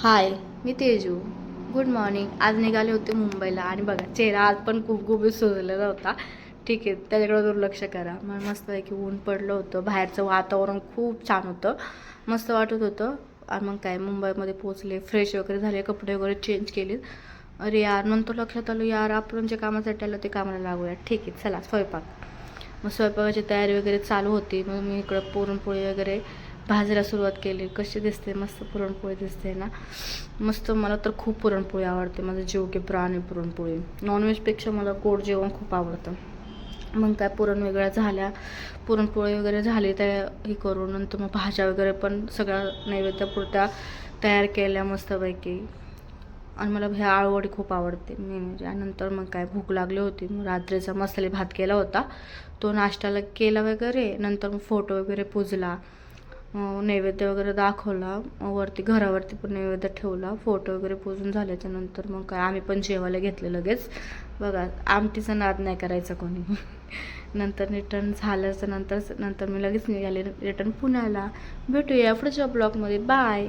हाय, मी Teju. Good morning. आज निघाले होते मुंबईला आणि बघा चेहरा आज पण खूप खूप सुजलेला होता. ठीक आहे, त्याच्याकडे दुर्लक्ष करा. मग मस्त आहे की ऊन पडलं होतं, बाहेरचं वातावरण खूप छान होतं, मस्त वाटत होतं. आणि मग काय मुंबईमध्ये पोचले, फ्रेश वगैरे झाले, कपडे वगैरे चेंज केले. अरे यार, नंतर लक्षात आलं यार आपण जे कामासाठी आलं ते कामाला लागूया. ठीक आहे, चला स्वयंपाक. मग स्वयंपाकाची तयारी वगैरे चालू होती. मग मी इकडं पुरणपोळी वगैरे भाजायला सुरुवात केली. कशी दिसते, मस्त पुरणपोळी दिसते ना, मस्त. मला तर खूप पुरणपोळी आवडते, माझं जीव की प्राण आहे पुरणपोळी. नॉनव्हेजपेक्षा मला गोड जेवण खूप आवडतं. मग काय पुरण वेगळ्या झाल्या, पुरणपोळी वगैरे झाली त्या हे करून, नंतर मग भाज्या वगैरे पण सगळ्या नैवेद्यापुरत्या तयार केल्या मस्तपैकी. आणि मला ह्या आळूवडी खूप आवडते मी म्हणजे. आणि नंतर मग काय भूक लागली होती, मग रात्रीचा मसाले भात केला होता, तो नाश्त्याला केला वगैरे. नंतर मग फोटो वगैरे पूजला, नैवेद्य वगैरे दाखवला, वरती घरावरती पण नैवेद्य ठेवला. फोटो वगैरे पूजून झाल्याच्यानंतर मग काय आम्ही पण जेवायला घेतले लगेच. बघा, आमटीचा नाद नाही करायचा कोणी. नंतर रिटर्न झाल्याच्या नंतर मी लगेच निघाले रिटर्न पुण्याला. भेटूया पुढच्या ब्लॉगमध्ये. बाय.